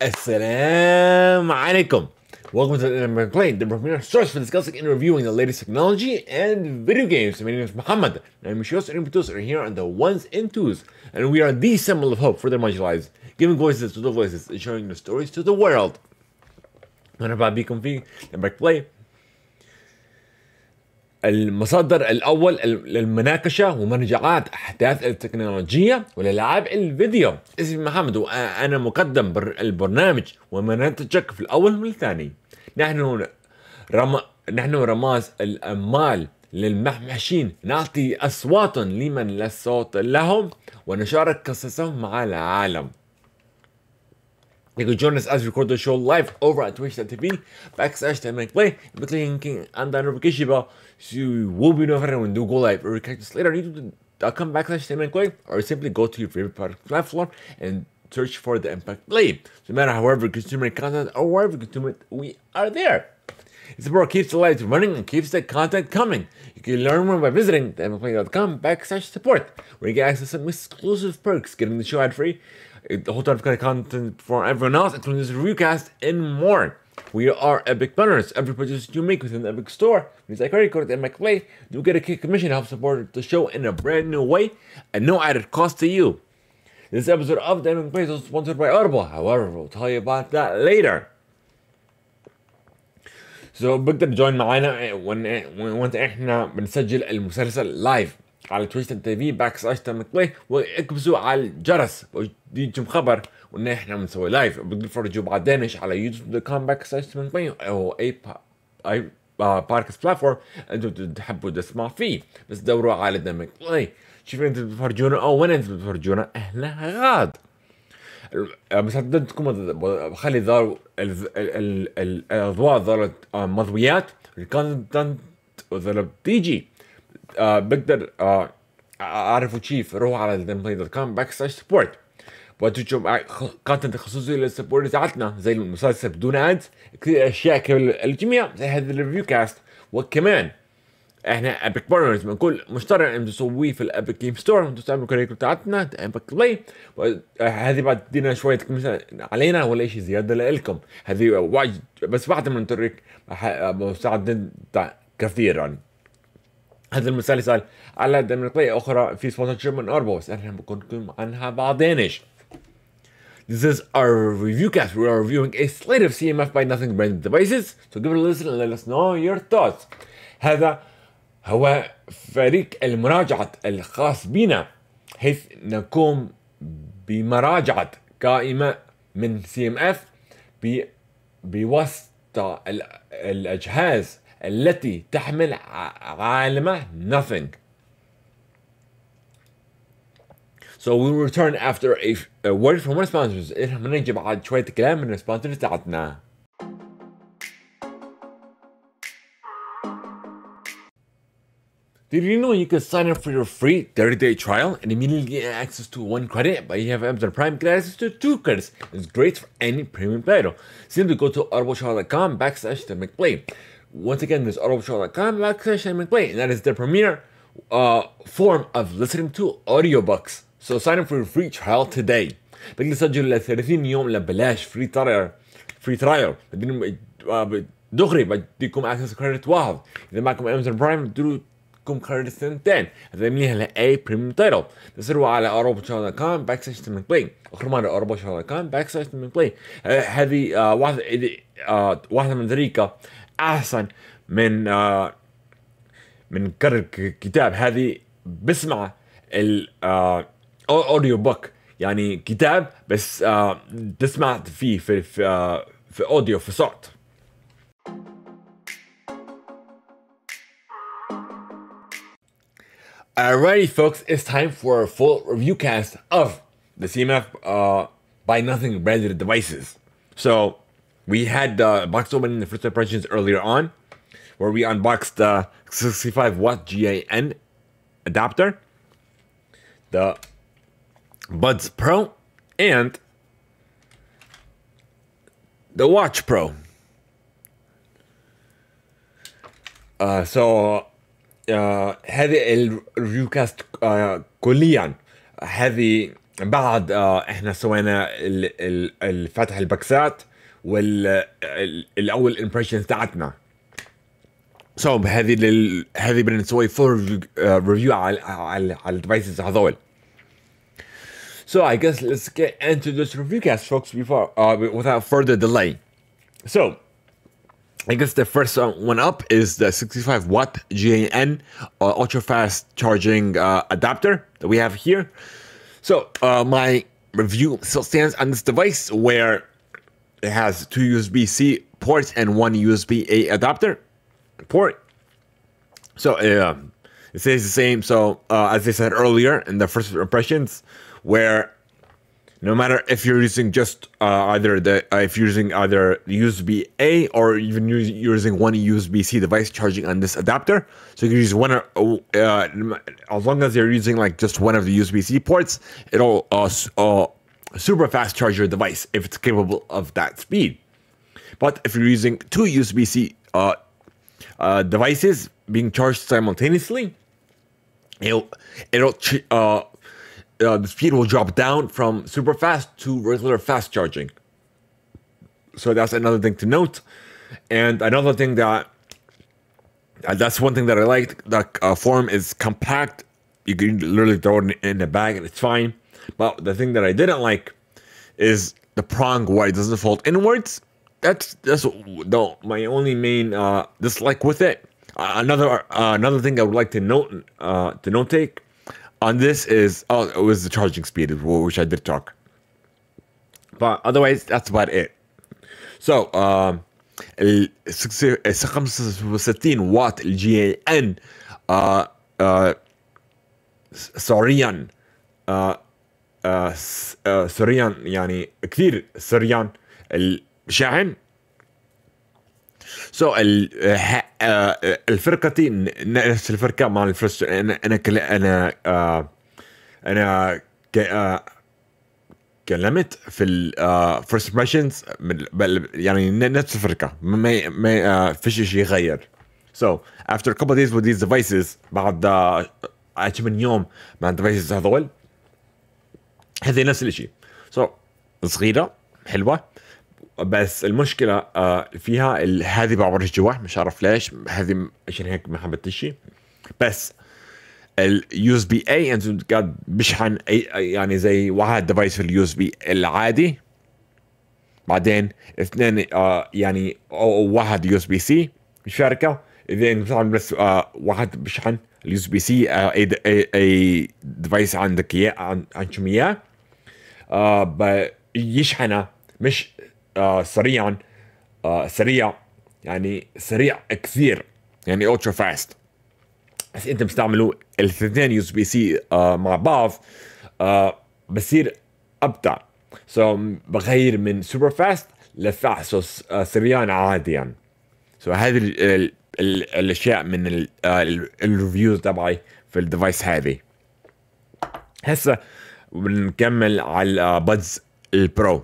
Assalamu alaikum. Welcome to the Play, the premier source for discussing and reviewing the latest technology and video games. My name is Mohammad, and I'm your host and producer here on the ones and twos, and we are the symbol of hope for the marginalized, giving voices to the voices and showing the stories to the world. مرحبا بكم في Theimpactplay، المصدر الأول للمناقشة ومراجعات أحداث التكنولوجيا والألعاب الفيديو. اسمي محمد وأنا مقدم البرنامج ومنتجك في الأول والثاني. نحن رماز الأمال للمحمحين، نعطي أصوات لمن لا صوت لهم ونشارك قصصهم مع العالم. You can join us as we record the show live over at twitch.tv/Theimpactplay. By clicking on the notification bell, so you will be notified when we do go live. Or catch us later on youtube.com/Theimpactplay, or simply go to your favorite podcast platform and search for the Theimpactplay. So no matter however you consume your content or wherever you consume it, we are there. It's about keeps the lights running and keeps the content coming. You can learn more by visiting Theimpactplay.com/support, where you get access to some exclusive perks, getting the show ad free, the whole ton of content for everyone else, including this review cast and more. We are Epic Banners. Every purchase you make within the Epic Store, use that credit code at Theimpactplay, you get a commission to help support the show in a brand new way and no added cost to you. This episode of Theimpactplay is sponsored by Audible. However, we'll tell you about that later. So بقدر تجوين معانا وانت احنا بنسجل المسلسل لايف على twitch.tv/Theimpactplay، واكبسوا على الجرس ويجيكم خبر وان احنا بنسوي لايف. بتقدروا تفرجوا بعدين على youtube.com/Theimpactplay او اي بودكاست بلاتفورم انتم تحبوا تسمعوا فيه، بس دوروا على Theimpactplay. شوفوا انتم بتفرجونا او وين انتم بتفرجونا، اهلا غاد. بس عندكم بخلي الاضواء ظلت مضويات، الكونتنت ظلت بتيجي. بقدر اعرفوا كيف روحوا على theimpactplay.com/support وتشوف كونتنت خصوصي للسبورت تاعتنا زي المسلسل بدون ادز، كثير اشياء كالجميع زي هذا الريفيو كاست. وكمان احنا ابيك بارتنرز من كل مشترك انتم تسويه في الابيك جيم ستور وانتم تعملوا كاريكو بتاعتنا Theimpactplay. هذه بعد تدينا شويه علينا ولا شيء زياده لكم، هذه بس بعد ما نترك مساعدين كثيرا. هذا المسلسل على Theimpactplay اخرى في سبونسرشيب من اربو، بس احنا بنكون عنها بعدينش. This is our review cast. We are reviewing a slate of CMF by Nothing branded devices. So give it a listen and let us know your thoughts. هذا هو فريق المراجعة الخاص بنا، حيث نقوم بمراجعة قائمة من CMF بواسطة الأجهزة التي تحمل علامة Nothing. So we will return after a word from one of our sponsors. إحنا بنجي بعد شوية كلام من السبونسرز تاعتنا. Did you know you can sign up for your free 30-day trial and immediately get access to 1 credit? But you have Amazon Prime, get access to 2 credits. It's great for any premium player. Simply go to audibletrial.com/Theimpactplay. Once again, there's audibletrial.com/Theimpactplay, and that is the premier form of listening to audiobooks. So sign up for your free trial today. بتقدر تسجل ل 30 يوم لبلاش free trial. دغري بديكم access credit واحد. إذا معكم Amazon Prime بدكم credit ثنتين. هذا يمليها لأي premium title. تسروا على audibletrial.com/Theimpactplay. آخر مرة audibletrial.com/Theimpactplay. هذه واحدة من طريقة أحسن من قراءة كتاب. هذه بسمع اوديو بوك، يعني كتاب بس تسمع فيه في اوديو في صوت. Alrighty folks, it's time for a full review cast of the CMF by Nothing branded devices. So we had the box opening the first impressions earlier on, where we unboxed the 65-watt GAN adapter, the Buds Pro, and the Watch Pro. هذه الريفيو كاست كليا هذه بعد احنا سوينا فتح البكسات والاول امبريشنز تاعتنا. هذه بدنا نسوي فول ريفيو على الديفايسز هذول. So I guess let's get into this review cast, folks, before without further delay. So I guess the first one up is the 65 watt GAN ultra fast charging adapter that we have here. So my review still stands on this device, where it has 2 USB-C ports and 1 USB-A adapter port. So it stays the same. So as I said earlier in the first impressions, where no matter if you're using just if you're using either USB A or even using one USB C device charging on this adapter, so you can use one as long as you're using like just one of the USB C ports, it'll super fast charge your device if it's capable of that speed. But if you're using 2 USB C devices being charged simultaneously, the speed will drop down from super fast to regular fast charging. So that's another thing to note. And another thing that's one thing that I liked. The form is compact. You can literally throw it in a bag and it's fine. But the thing that I didn't like is the prong where it doesn't fold inwards. That's my only main dislike with it. Another thing I would like to notate on this is it was the charging speed, which I did talk. But otherwise, that's about it. So ال 65 واط الجي ان سريعا سريعا يعني كثير سريعا الشحن. So الفرقة نفس الفرقة مع الفرست. أنا كلمت في الفرست impressions يعني نفس الفرقة، ما فيش شيء يغير. So after a couple of days with these devices، بعد 8 يوم مع الديفايسز هذول، هذه نفس الشيء. So صغيرة حلوة، بس المشكلة فيها هذه بعبرش جوا، مش عارف ليش، هذه عشان هيك ما حبيتش. بس ال USB A انت قاعد بشحن يعني زي واحد ديفايس في اليو اس بي العادي، بعدين اثنين يعني واحد يو اس بي سي شركة، اذا طبعا بس واحد بشحن اليو اس بي سي اي ديفايس عندك اياه عندكم اياه يشحنه مش سريع يعني سريع كثير، يعني ultra fast. بس انت بتستعملوا الاثنين يو اس بي سي مع بعض بصير ابطأ. سو بغير من سوبر فاست لفاست سريعا عاديا. سو هذه الاشياء من الريفيوز تبعي في الديفايس هذه. هسه بنكمل على بادز البرو.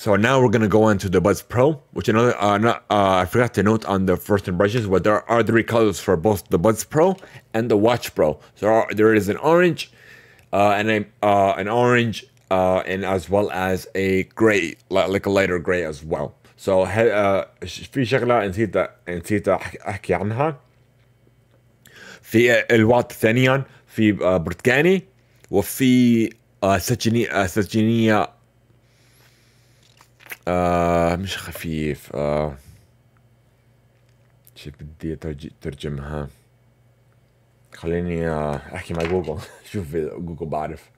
So now we're gonna go on to the Buds Pro, which I forgot to note on the first impressions, but there are 3 colors for both the Buds Pro and the Watch Pro. So there is an orange, and an orange, and as well as a gray, like a lighter gray as well. So في شغلة نسيت أحكي عنها. في الوات ثانيا في برتقاني، وفي سجينية مش خفيف. شو بدي ترجمها؟ خليني احكي مع جوجل. شوف جوجل بعرف.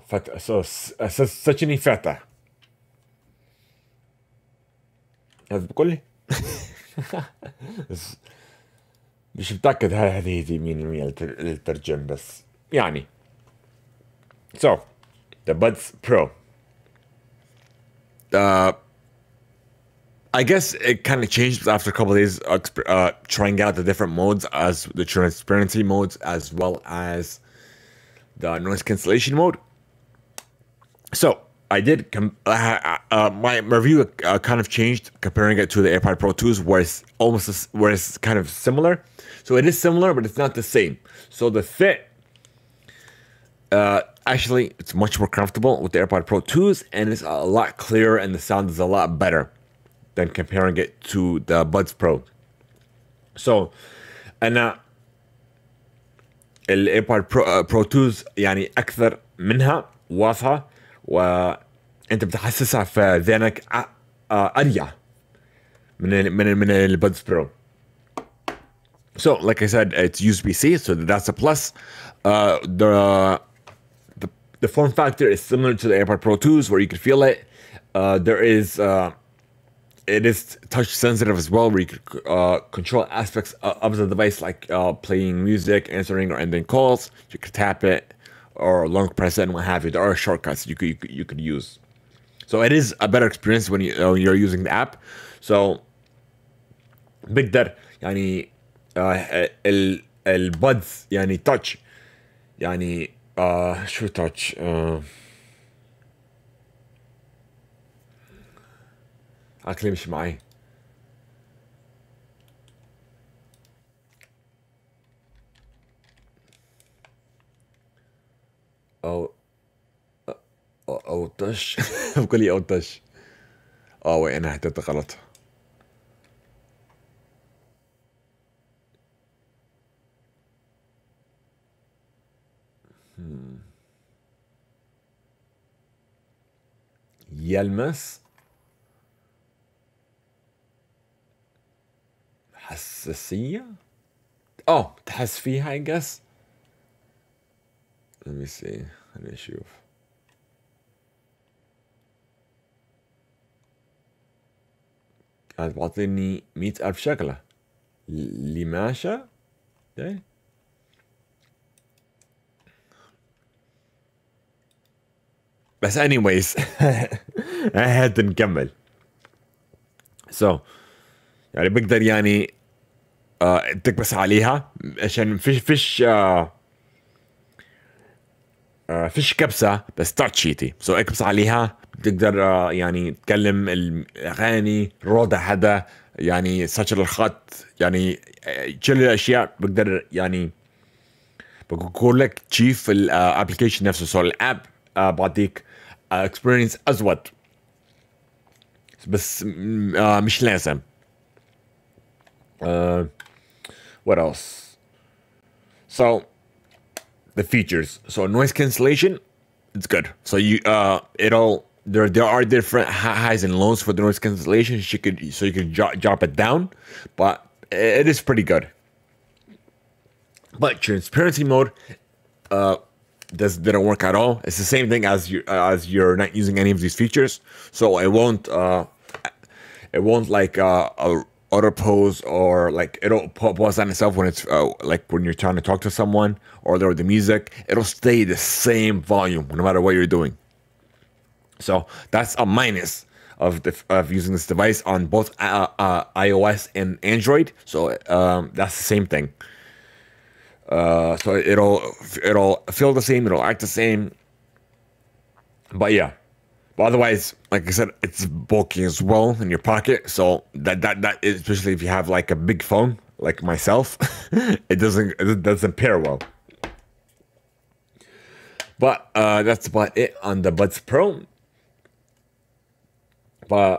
فتح. سجني فتح. هذا بقول لي. مش متأكد هذه مين الترجم، بس يعني. So the Buds Pro, I guess it kind of changed after a couple of days trying out the different modes, as the transparency modes as well as the noise cancellation mode. So I did. My review kind of changed comparing it to the AirPod Pro 2s, where it's kind of similar. So it is similar, but it's not the same. So the fit, actually, it's much more comfortable with the AirPod Pro 2s, and it's a lot clearer, and the sound is a lot better than comparing it to the Buds Pro. So أنا الإيربود برو 2 يعني أكثر منها واضحة، وأنت بتحسسها في ذهنك أريح من البودز برو. So like I said, it's USB-C, so that's a plus. The form factor is similar to the AirPod Pro 2s, where you can feel it. It is touch sensitive as well, where you can control aspects of the device, like playing music, answering or ending calls. You could tap it or long press it and what have you. There are shortcuts you could use. So it is a better experience when you're using the app. So بقدر يعني البادز يعني touch يعني شو touch عقلي مش معي. او طش بقول لي او طش. وين انا حطيت غلط. يلمس حساسية. تحس فيها I guess. Let me see. خليني اشوف. كانت بعطيني 100,000 شغلة. لماشة. بس anyways هاد نكمل. So يعني بقدر يعني تكبس عليها عشان فيش كبسة بس تاتشيتي. سو اكبس عليها بتقدر يعني تكلم الاغاني روضة حدا يعني سجل الخط يعني كل الاشياء بقدر يعني بقول لك تشيف الابلكيشن نفسه. سو الاب بعطيك اكسبيرينس ازود بس مش لازم. What else? So the features. So noise cancellation, it's good. So you there are different highs and lows for the noise cancellation. You could drop it down, but it is pretty good. But transparency mode didn't work at all. It's the same thing as you're not using any of these features. So it won't like auto pause or like it'll pause on itself when it's like when you're trying to talk to someone or the music. It'll stay the same volume no matter what you're doing. So that's a minus of using this device on both iOS and Android. So that's the same thing. So it'll feel the same. It'll act the same. But yeah. But otherwise, like I said, it's bulky as well in your pocket. So that is, especially if you have like a big phone like myself, it doesn't pair well. But that's about it on the Buds Pro. But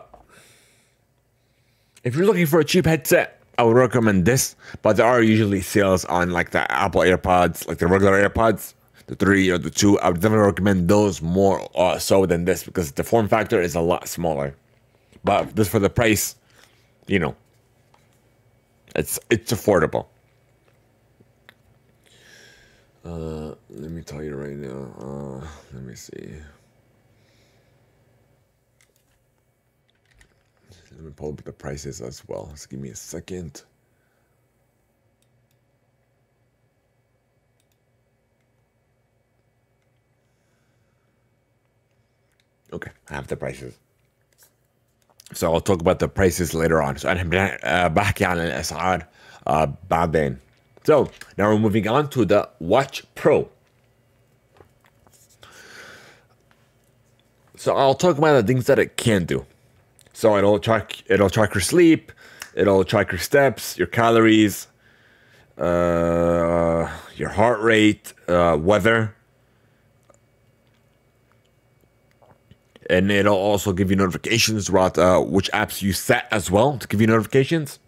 if you're looking for a cheap headset, I would recommend this. But there are usually sales on like the Apple AirPods, like the regular AirPods. The 3 or the 2, I would definitely recommend those more so than this because the form factor is a lot smaller. But just for the price, you know, it's affordable. Let me tell you right now. Let me see. Let me pull up the prices as well. Just give me a second. Okay, I have the prices. So I'll talk about the prices later on. So أنا بحكي عن الأسعار بعدين. So now we're moving on to the Watch Pro. So I'll talk about the things that it can do. So it'll track your sleep, it'll track your steps, your calories, your heart rate, weather, and it'll also give you notifications about which apps you set as well to give you notifications.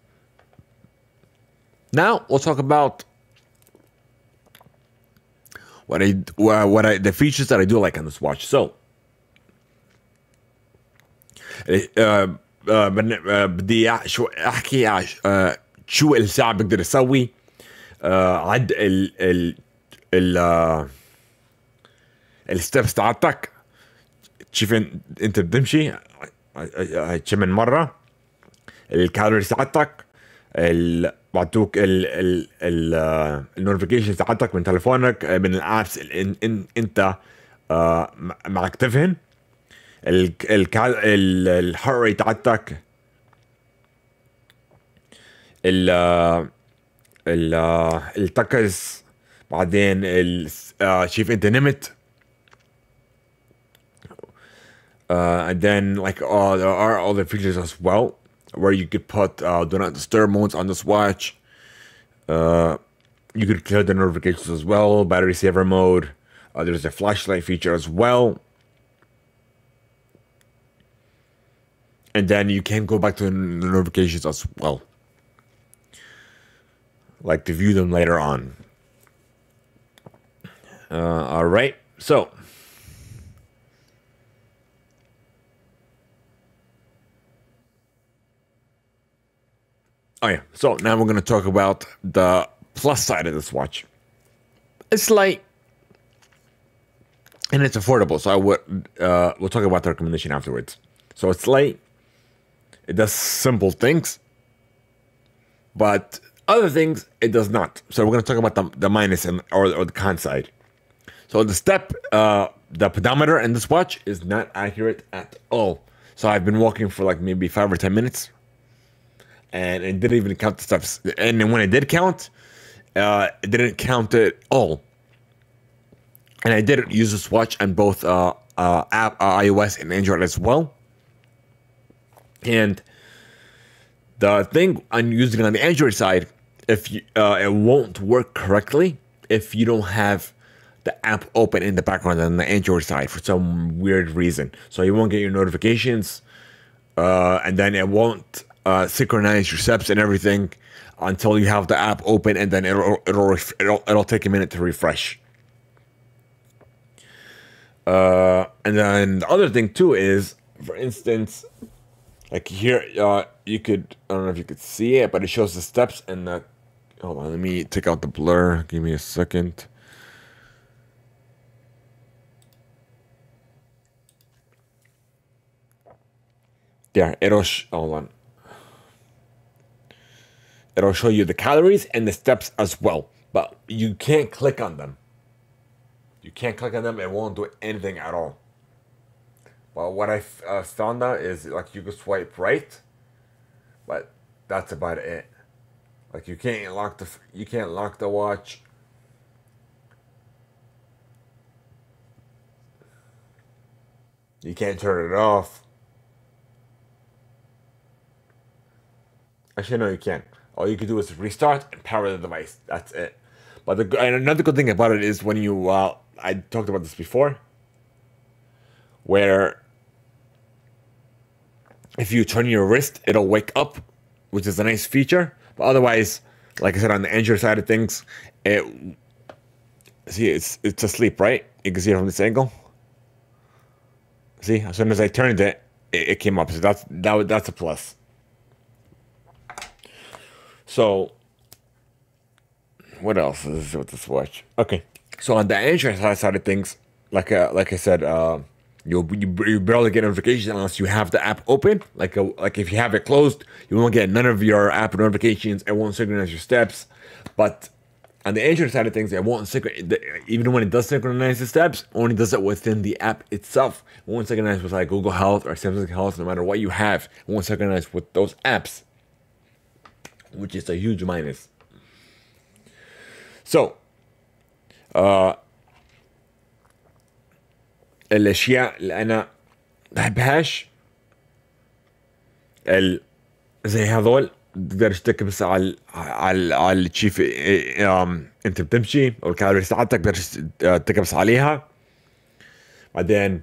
Now we'll talk about the features that I do like on this watch. So بدي احكي شو الساعة بقدر اسوي عد الستبس تاعتك. تشوف انت بتمشي كم من مرة، الكالوريز تاعتك، بعطوك النوتيفيكيشنز تاعتك من تلفونك، من الابس اللي انت معكتفهن، الهارت ريت تاعتك، التكز، بعدين شوف انت نمت. And then like there are other features as well where you could put do not disturb modes on this watch. You could clear the notifications as well, battery saver mode. There's a flashlight feature as well. And then you can go back to the notifications as well, like to view them later on. All right, so so now we're going to talk about the plus side of this watch. It's light and it's affordable, so we'll talk about the recommendation afterwards. So it's light, it does simple things, but other things it does not. So we're going to talk about the minus or the con side. So the pedometer in this watch is not accurate at all. So I've been walking for like maybe 5 or 10 minutes, and it didn't even count the steps. And when it did count, it didn't count it all. And I did use this watch on both iOS and Android as well. And the thing I'm using on the Android side, if you, it won't work correctly if you don't have the app open in the background on the Android side for some weird reason. So you won't get your notifications, and then it won't synchronize your steps and everything until you have the app open, and then it'll take a minute to refresh. And then the other thing too is, for instance, like here, you could, I don't know if you could see it, but it shows the steps and the, hold on, let me take out the blur. Give me a second. There, hold on. It'll show you the calories and the steps as well, but you can't click on them. You can't click on them, it won't do anything at all. But what I found out is like you can swipe right, but that's about it. Like you can't lock the watch. You can't turn it off. Actually, no, you can't. All you can do is restart and power the device. That's it. But another good thing about it is when you, I talked about this before, where if you turn your wrist, it'll wake up, which is a nice feature. But otherwise, like I said, on the Android side of things, it's asleep, right? You can see it from this angle. See, as soon as I turned it, it came up. So that's a plus. So, what else is with this watch? Okay, so on the Android side of things, like I said, you barely get notifications unless you have the app open. Like if you have it closed, you won't get none of your app notifications. It won't synchronize your steps. But on the Android side of things, it won't synchronize. Even when it does synchronize the steps, only does it within the app itself. It won't synchronize with like Google Health or Samsung Health. No matter what you have, it won't synchronize with those apps, which is a huge minus. So, الأشياء اللي أنا بحبهاش زي هذول تقدر تكبس على التشيف. انت بتمشي او الكالوريز تاعتك تقدر تكبس عليها بعدين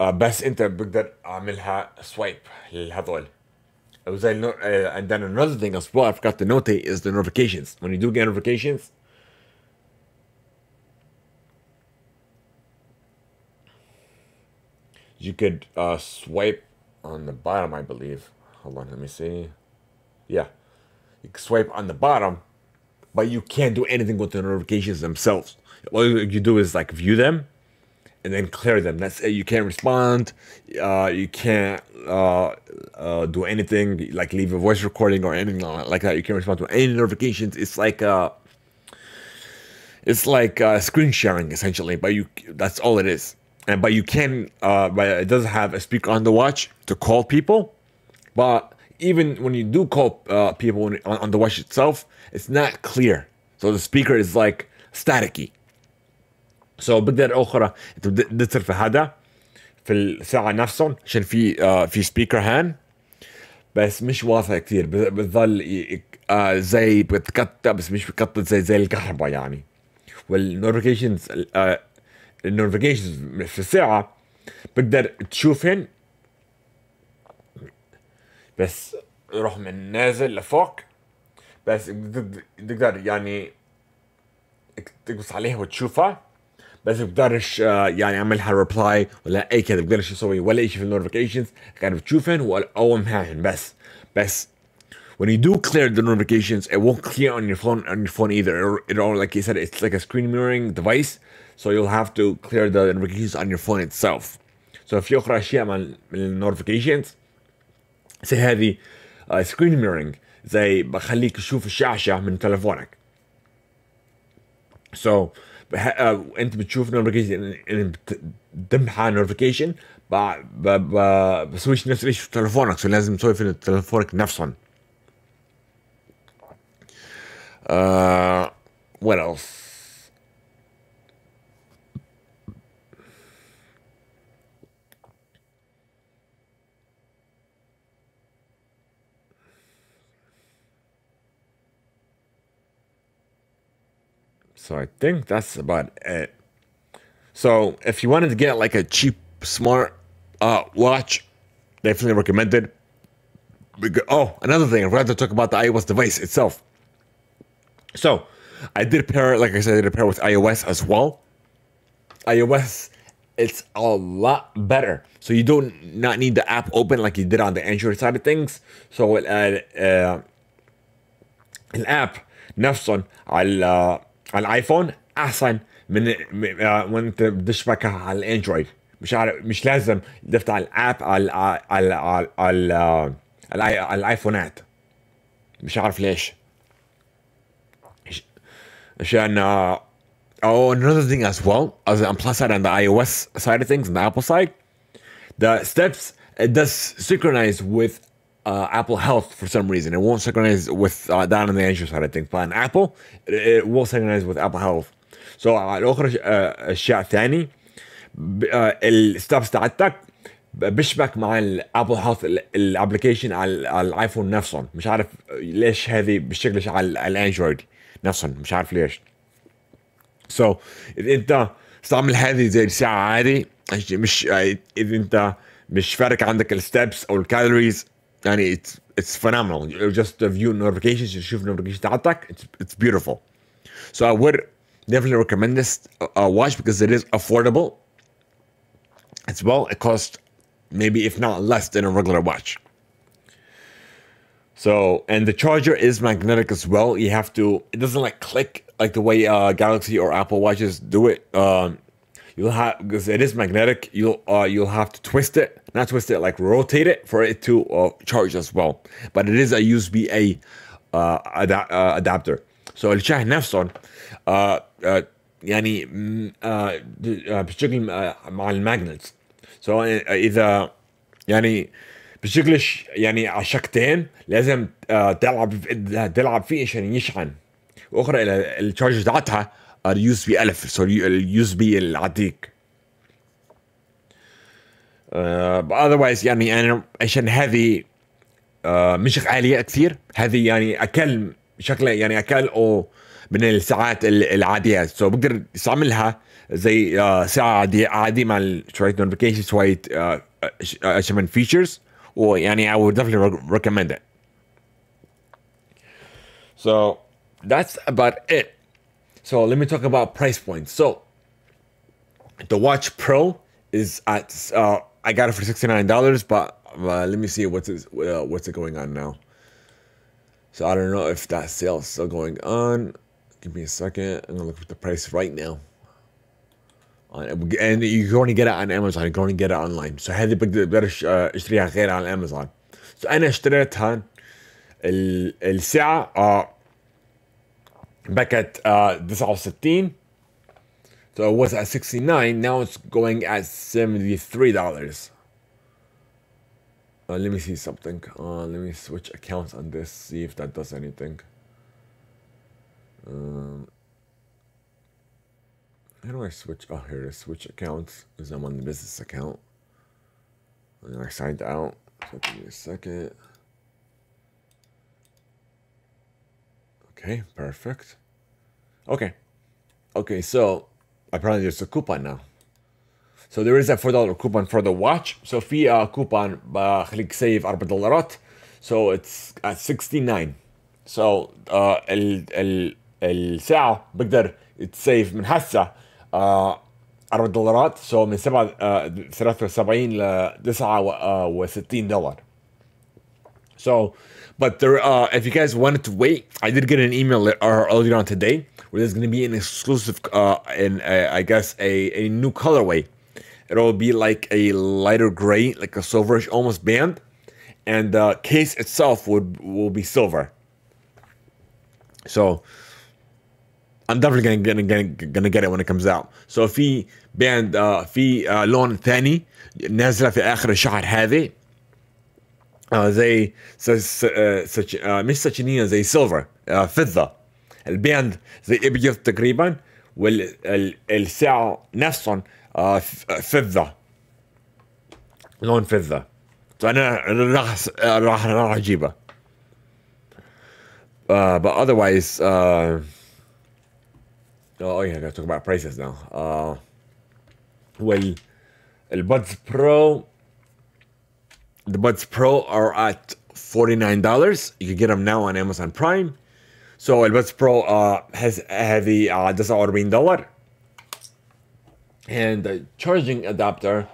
بس انت بقدر اعملها سوايب لهذول او زي and then another thing as well I forgot to notate is the notifications. When you do get notifications, you could swipe on the bottom, I believe. Hold on, let me see. Yeah, you can swipe on the bottom, but you can't do anything with the notifications themselves. All you do is like view them and then clear them. That's it. You can't respond. You can't do anything like leave a voice recording or anything like that. You can't respond to any notifications. It's like screen sharing essentially, but that's all it is. And but you can but it does have a speaker on the watch to call people. But even when you do call people on the watch itself, it's not clear. So the speaker is like staticky. So بقدر أخرى أنت بدك ترفع هذا في الساعة نفسهم عشان في سبيكر هان بس مش واضح كثير. بتظل زي بتقطع بس مش بتقطع زي الكهرباء يعني. والنوتيفيكيشنز النوتيفيكيشنز في الساعة بقدر تشوفهن بس يروح من نازل لفوق بس تقدر يعني تقص عليها وتشوفها بس بقدرش يعني اعملها ريبلاي ولا اي كذا. بقدرش اسوي ولا شيء في النوتيفيكيشنز غير بتشوفهن واقومهن بس when you do clear the notifications it won't clear on your phone either. It all like you said it's like a screen mirroring device, so you'll have to clear the notifications on your phone itself. So في اخرى اشياء من النوتيفيكيشنز زي هذه screen mirroring زي بخليك تشوف الشاشة من تلفونك. So انت بتشوف نوتيفيكيشن بتمحى نوتيفيكيشن بسويش نفس الشيء في تلفونك. So لازم تسوي في تلفونك نفسهم. What else? So I think that's about it. So if you wanted to get like a cheap, smart watch, definitely recommended. Oh, another thing, I forgot to talk about the iOS device itself. So I did pair, like I said, I did a pair with iOS as well. iOS, it's a lot better. So you do not need the app open like you did on the Android side of things. So الاب نفسهم على الايفون احسن من وانت بتشبكها على الاندرويد. مش عارف، مش لازم تفتح الاب على الايفونات. مش عارف ليش. عشان another thing as well, as on plus side on the iOS side of things, on the Apple side, the steps, it does synchronize with Apple Health for some reason. It won't synchronize with that on the Android side of things, but on Apple it will synchronize with Apple Health. So الأخرى الشيء الثاني الستابس تاعتك بيشبك مع الابل هيلث الابلكيشن على الايفون نفسهم. مش عارف ليش هذه بتشتغلش على الاندرويد نفسهم، مش عارف ليش. سو اذا انت استعمل هذه زي الساعه عادي، مش اذا انت مش فارق عندك الستبس او الكالوريز، يعني it's phenomenal. You just view notifications، تشوف notifications تاعتك. It's beautiful. So I would definitely recommend this watch because it is affordable as well. It costs maybe if not less than a regular watch. So, and the charger is magnetic as well. You have to, it doesn't like click like the way Galaxy or Apple watches do it. You'll have, because it is magnetic, you'll have to twist it, not twist it, like rotate it for it to charge as well. But it is a USB-A adapter. So الشاحن نفسه يعني بشكل مع الماجنتس. So إذا يعني بشكلش يعني على شقتين لازم تلعب فيه عشان يشحن. واخرى الشارج تاعتها اليو اس بي 1000، سو اليو اس بي العتيق. but otherwise يعني انا عشان هذه مش غالية كثير، هذه يعني اقل شكلها، يعني اقل او من الساعات العادية، سو بقدر استعملها زي ساعة عادي مع شوية نوتيفيكيشن، شوية من فيتشرز، ويعني I would definitely recommend it. So that's about it. So let me talk about price points. So the Watch Pro is at I got it for $69, but let me see what's it going on now. So I don't know if that sale is still going on. Give me a second. I'm gonna look at the price right now. And you can only get it on Amazon. You can only get it online. So هذه بقدر اشتريها غير على امازون. So انا اشتريتها الساعة back at 69. So it was at 69. Now it's going at $73. Let me see something. Let me switch accounts on this. See if that does anything. How do I switch? Oh, here it is. Switch accounts. Because I'm on the business account. And I signed out. So give me a second. Okay, perfect. Okay, so apparently there's a coupon now. So there is a $4 coupon for the watch. So في coupon بخليك save $4. So it's at 69. So الساعة بقدر تسيف من هسه $4. So من 73 ل $69. So, but there, if you guys wanted to wait, I did get an email earlier on today where there's going to be an exclusive, I guess a new colorway. It'll be like a lighter gray, like a silverish almost band, and the case itself will be silver. So, I'm definitely gonna get it when it comes out. So في band في لون ثاني نازله في اخر الشهر هذه. زي مش ساتشينية، زي سيلفر فضة. الباند زي ابيض تقريبا، والساعة نفسهم فضة، لون فضة. فأنا راح أجيبه. But otherwise, oh yeah, I gotta talk about prices now. Well, البادز برو. The Buds Pro are at $49. You can get them now on Amazon Prime. So the Buds Pro has the $49. And the charging adapter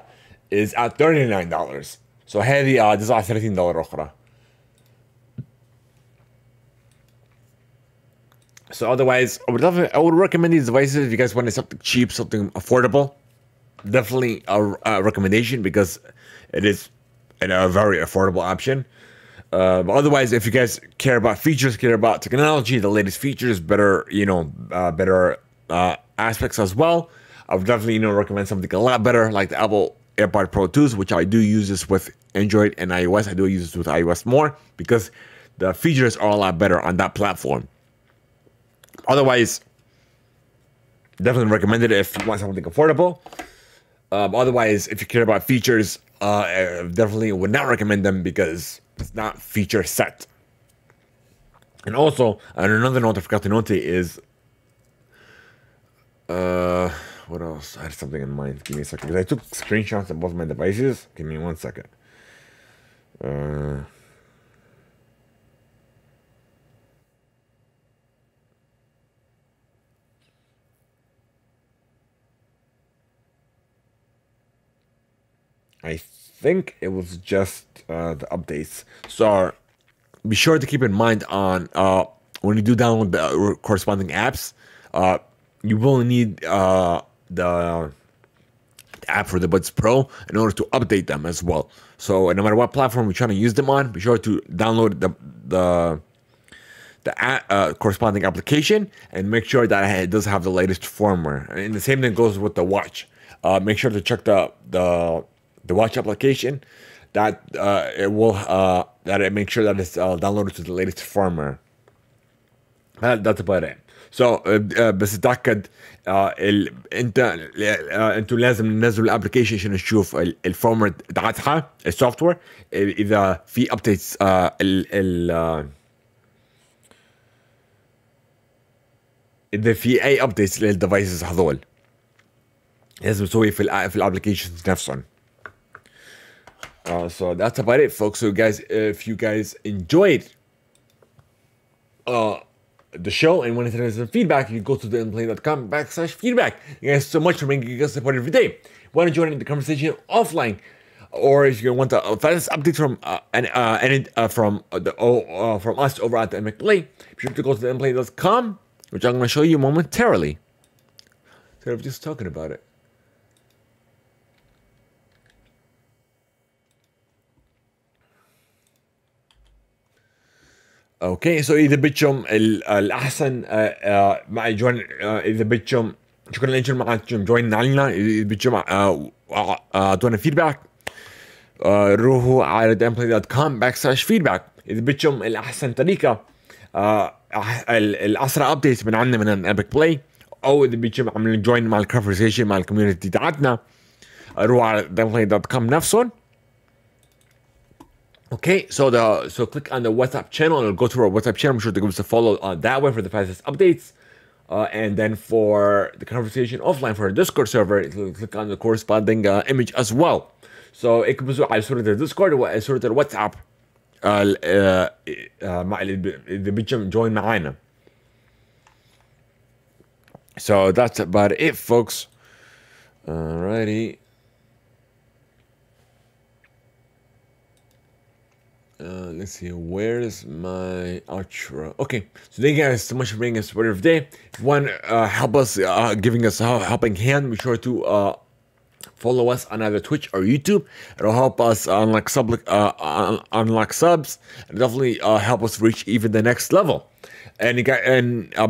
is at $39. So هذه $13 أخرى. So otherwise, I would recommend these devices if you guys want something cheap, something affordable. Definitely a recommendation because it is a very affordable option. But otherwise, if you guys care about features, care about technology, the latest features, better aspects as well, I would definitely recommend something a lot better like the Apple AirPod Pro 2s, which I do use this with Android and iOS. I do use this with iOS more because the features are a lot better on that platform. Otherwise, definitely recommend it if you want something affordable. Otherwise, if you care about features, I definitely would not recommend them because it's not feature set. And also, another note I forgot to note is, what else? I had something in mind. Give me a second, because I took screenshots of both my devices. Give me 1 second. I think it was just the updates. So be sure to keep in mind on when you do download the corresponding apps, you will need the app for the Buds Pro in order to update them as well. So no matter what platform you're trying to use them on, be sure to download the corresponding application and make sure that it does have the latest firmware. And the same thing goes with the watch. Make sure to check the watch application that it makes sure that it's downloaded to the latest firmware. That's about it. بس اتاكد انتوا لازم تنزلوا الابلكيشن عشان تشوف الفورمات بتاعتها السوفت وير، اذا في ابديتس اذا في اي ابديتس للديفايسز هذول لازم تسوي في الابلكيشنز نفسهم. So that's about it, folks. So guys, if you guys enjoyed the show and wanted to have some feedback, you can go to theimpactplay.com/feedback. You guys so much for making us support every day. Want to join in the conversation offline, or if you want the fastest update from from us over at Theimpactplay, be sure to go to theimpactplay.com, which I'm going to show you momentarily. Instead of just talking about it. اوكي سو اذا بدكم الاحسن مع جوين، اذا بدكم شكرا لكم معكم جوين علينا، اذا بدكم اعطونا فيدباك روحوا على theimpactplay.com/feedback. اذا بدكم الاحسن طريقه الاسرع ابديت من عندنا من ايبك بلاي، او اذا بدكم عملوا جوين مع الكونفرسيشن مع الكوميونتي تاعتنا، روحوا على theimpactplay.com نفسهم. Okay, so click on the WhatsApp channel and go to our WhatsApp channel. Be sure to give us a follow that way for the fastest updates. And then for the conversation offline for our Discord server, click on the corresponding image as well. So اكبسوا على صورة الديسكورد وصورة الواتساب مع اللي بدكم join معانا. So that's about it, folks. Alrighty. Let's see, where's my outro? Okay, so thank you guys so much for being a supporter of the day. If you want help us, giving us a helping hand, be sure to follow us on either Twitch or YouTube. It'll help us unlock subs, and definitely help us reach even the next level. And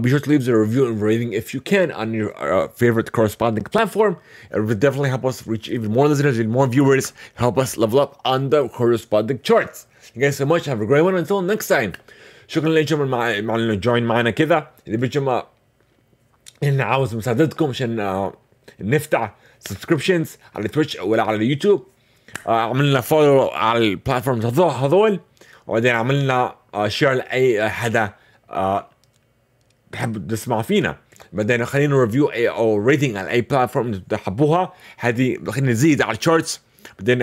be sure to leave a review and rating if you can on your favorite corresponding platform. It will definitely help us reach even more listeners and more viewers, help us level up on the corresponding charts. You guys so much, have a great one until next time. شكرا لكم مع الجوين معنا كذا. إذا بدكم عاوز مساعدتكم عشان نفتح subscriptions على تويتش ولا على اليوتيوب، عملنا فولو على البلاتفورمز هذول، وبعدين عملنا شير لأي حدا بحب تسمع فينا، بعدين خلينا ريفيو او ريتنج على اي بلاتفورم تحبوها، هذه خلينا نزيد على الشارتس، بعدين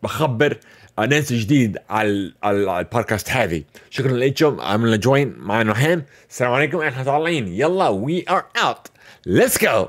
بخبر ناس جديد على البودكاست هذه. شكرا لكم، عملنا جوين معنا الحين. السلام عليكم، احنا طالعين، يلا we are out, let's go.